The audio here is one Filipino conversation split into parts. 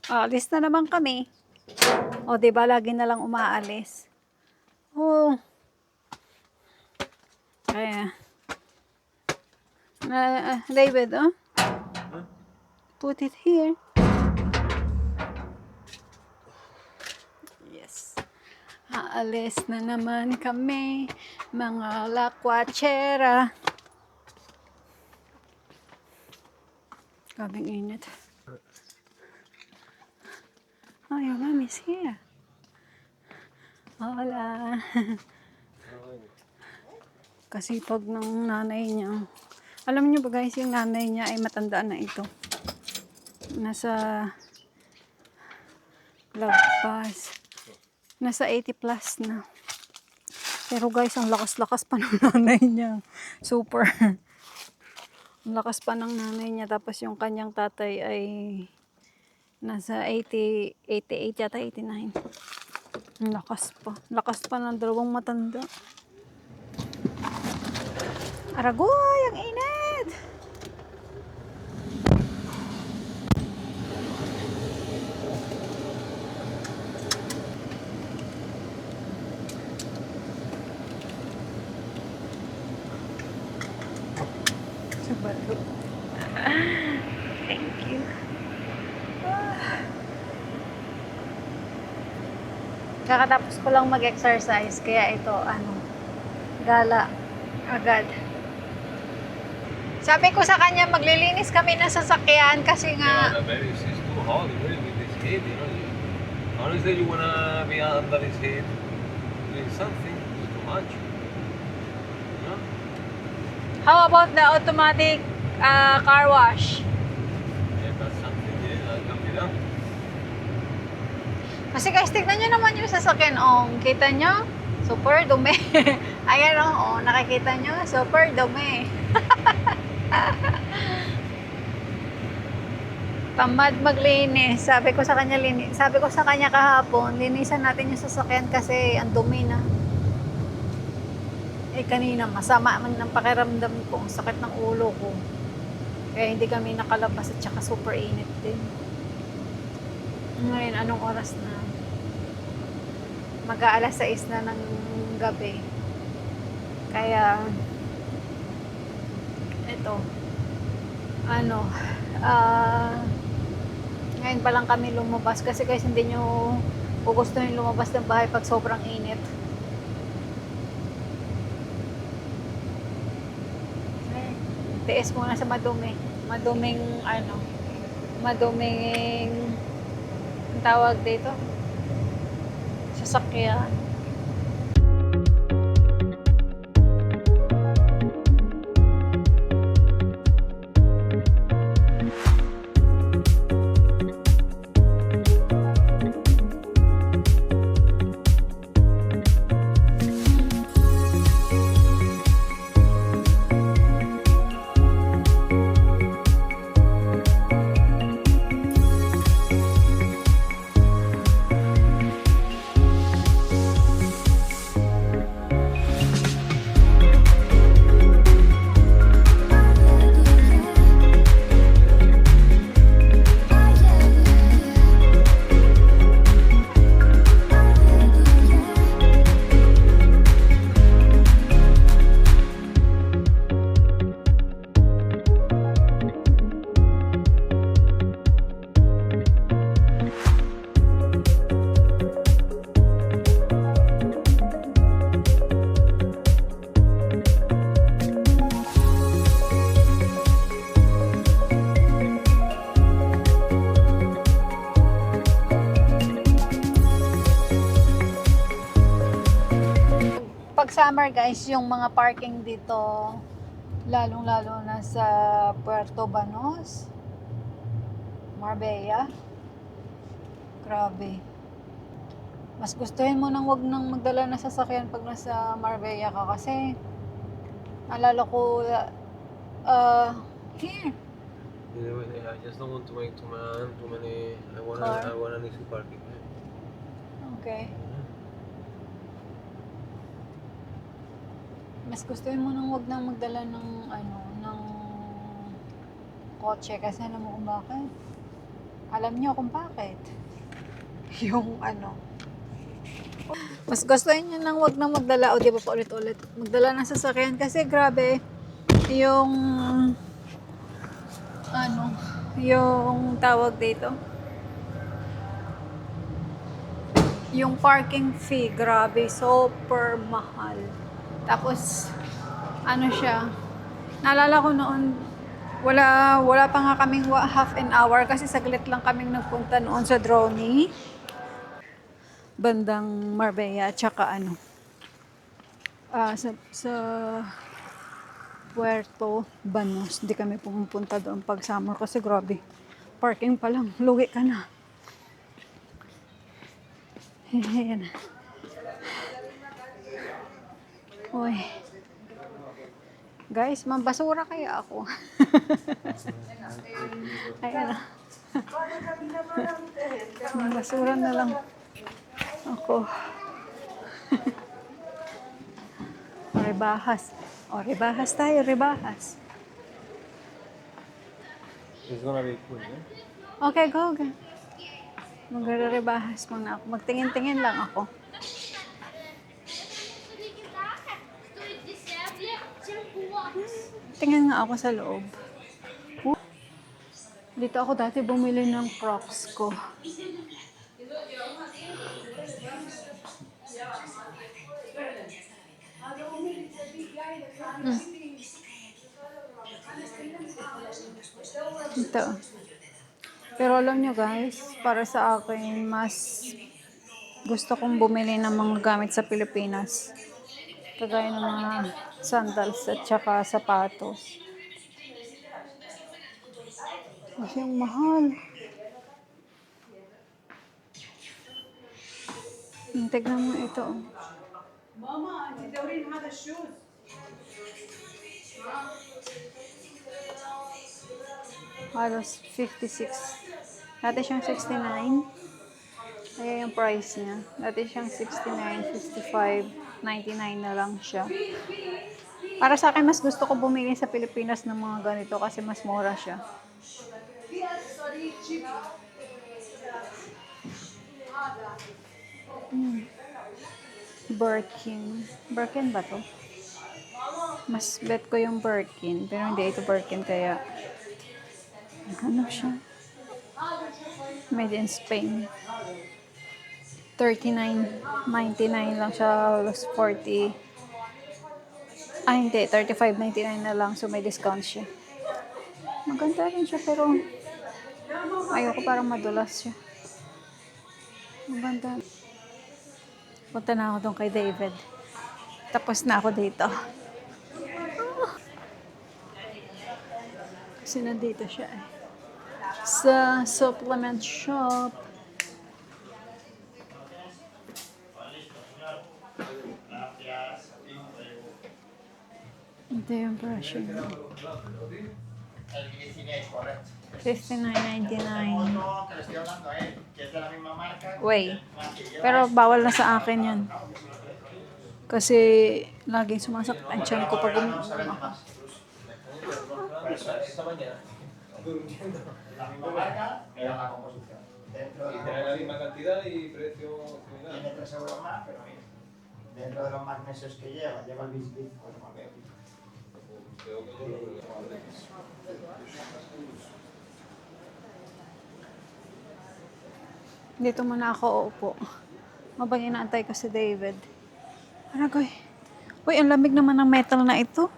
Alis na naman kami. O, diba, lagi na lang umaalis. Oh. Kaya. David, oh. Put it here. Yes. Aalis na naman kami, mga lakwatsera. Gabing init. Oh, your mom is here. Hola. Kasi pag ng nanay niya. Alam niyo ba guys, yung nanay niya ay matandaan na ito. Nasa lagpas. Nasa 80 plus na. Pero guys, ang lakas-lakas pa ng nanay niya. Super. Ang lakas pa ng nanay niya. Tapos yung kanyang tatay ay nasa 80, 88 yata, 89. Ang lakas pa. Lakas pa ng dalawang matanda. Aragoy, ang init! Sabado. Thank you. Kakatapos ko lang mag-exercise, kaya ito, gala agad. Sabi ko sa kanya, maglilinis kami ng sasakyan kasi nga... Yeah, maybe it's too hot, really, with this heat, you know. Honestly, you wanna be under this heat, doing something, it's too much. You know? How about the automatic car wash? Yeah, that's something, yeah, that can be done. Kasi guys, tignan nyo naman yung sasakyan. Oh, kita nyo? Super dumi. Ayan oh, nakikita nyo? Super dumi. Tamad maglinis. Sabi ko sa kanya kahapon, linisan natin yung sasakyan kasi ang dumi na. Eh kanina masama man ng pakiramdam ko, ang sakit ng ulo ko. Kaya hindi kami nakalabas at saka super init din. Ngayon, anong oras na? Mag-aalas 6 na ng gabi. Kaya ito ngayon pa lang kami lumabas kasi guys hindi nyo gugustuhin lumabas ng bahay pag sobrang init. Tiis muna sa maduming ang tawag dito, sasakyan. Pag summer guys, yung mga parking dito, lalong-lalo na sa Puerto Banos, Marbella, grabe. Mas gustuhin mo nang wag nang magdala ng sasakyan pag nasa Marbella ka kasi alala ko here. Anyway, I just don't want to make too many. I Car. wanna need some parking. Okay. Mas gustuhin mo nang wag nang magdala ng ng kotse kasi alam mo kung bakit. Alam niyo kung bakit. Yung ano. Mas gusto niyo nang wag na magdala o di ba pa ulit-ulit. Magdala ng sasakyan kasi grabe yung ano, yung tawag dito. Yung parking fee, grabe, super mahal. Tapos, ano siya, naalala ko noon, wala pa nga kaming half an hour kasi saglit lang kaming nagpunta noon sa Droney. Bandang Marbella, tsaka ano, sa Puerto Banos. Hindi kami pumupunta doon pag summer kasi grabe. Parking pa lang, lugi ka na. Ayan. Uy. Guys, mambasura kaya ako. Ayan na. Mambasura na lang ako. Rebahas. O, rebahas tayo, rebahas. It's gonna be cool, eh? Okay, go. Magre-rebahas muna ako. Magtingin-tingin lang ako. Tingin nga ako sa loob. Dito ako dati bumili ng Crocs ko. Ito. Pero alam nyo guys, para sa akin, mas gusto kong bumili ng mga gamit sa Pilipinas. Kagaya ng mga sandals at saka sapatos. Kasi yung mahal. Tignan mo ito. Mama, تدورين هذا الشوز. Halos 56. Dati siyang 69. Kaya yung price niya. Dati siyang 69, 55, 99 na lang siya. Para sa akin, mas gusto ko bumili sa Pilipinas ng mga ganito kasi mas mura siya. Birkin. Birkin ba to? Mas bet ko yung Birkin. Pero hindi ito Birkin kaya ano siya? Made in Spain. 39.99 lang siya. Halos 40. Hindi. 35.99 na lang. So may discount siya. Maganda rin siya pero ayoko parang madulas siya. Maganda. Punta na ako doon kay David. Tapos na ako dito. Kasi nandito siya eh. Sa supplement shop. Ito yung brush niya. El 19, correcto. 59.99. Foto que le estoy hablando a él, que es de la misma marca. Way. Pero bawal na sa akin yan. Kasi laging sumasakit ang tiyan ko pag No se vende ako. más. Esta mañana, durmiendo. La misma marca, mira la composición. Dentro de Y la tiene la misma cantidad y precio similar. tiene 3 euros más, pero mira, dentro de los más meses que lleva el bisbit, pues más veo. Creo que yo lo veo. Dito muna ako uupo. Mabang inaantay ko si David. Aragoy. Uy, ang lamig naman ng metal na ito.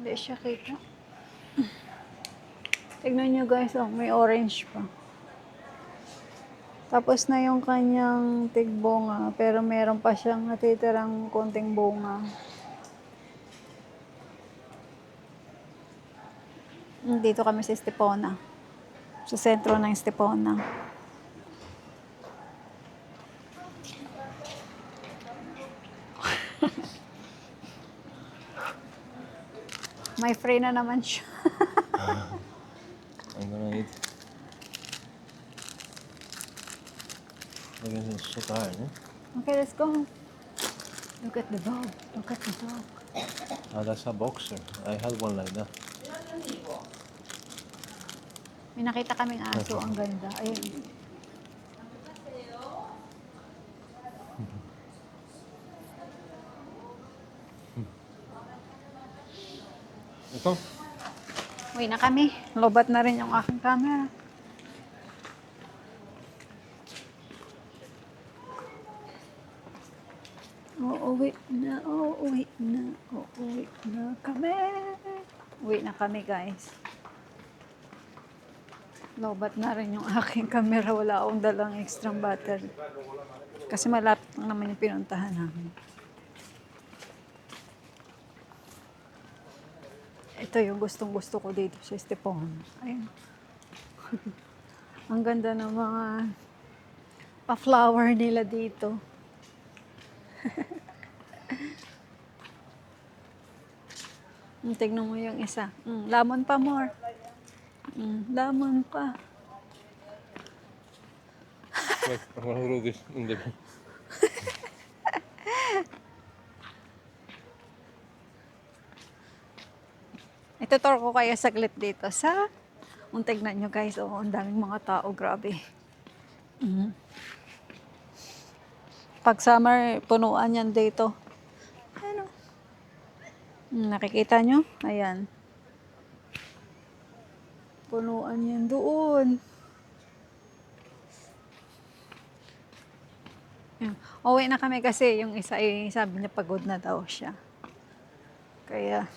Hindi siya kita. Tignan nyo guys, oh, may orange pa. Tapos na yung kanyang tigbunga, pero meron pa siyang natitirang konting bunga. Dito kami sa Estepona. Sa sentro ng Estepona. May free na naman siya. I'm gonna eat. Look at this, so tired, eh? Okay, let's go. Look at the dog. Look at the dog. Ah, that's a boxer. I had one like that. May nakita kaming aso, ang ganda. Ayun. Ito? Uwi na kami. Lobat na rin yung aking camera. Uuwi na kami. Uwi na kami, guys. Lobat na rin yung aking camera. Wala akong dalang extra battery. Kasi malapit lang naman yung pinuntahan namin. Ito yung gustong-gusto ko dito sa Estepon. Ayun. Ang ganda ng mga pa-flower nila dito. Tignan mo yung isa. Lamon pa more. Lamon pa. Wait, I'm gonna throw this in the... Itutur ko kayo saglit dito sa... Tignan nyo guys, ang daming mga tao, grabe. Pag summer, punuan yan dito. Ano? Nakikita nyo? Ayan. Punuan yan doon. Ayan. Uwi na kami kasi yung isa ay sabi niya pagod na daw siya. Kaya,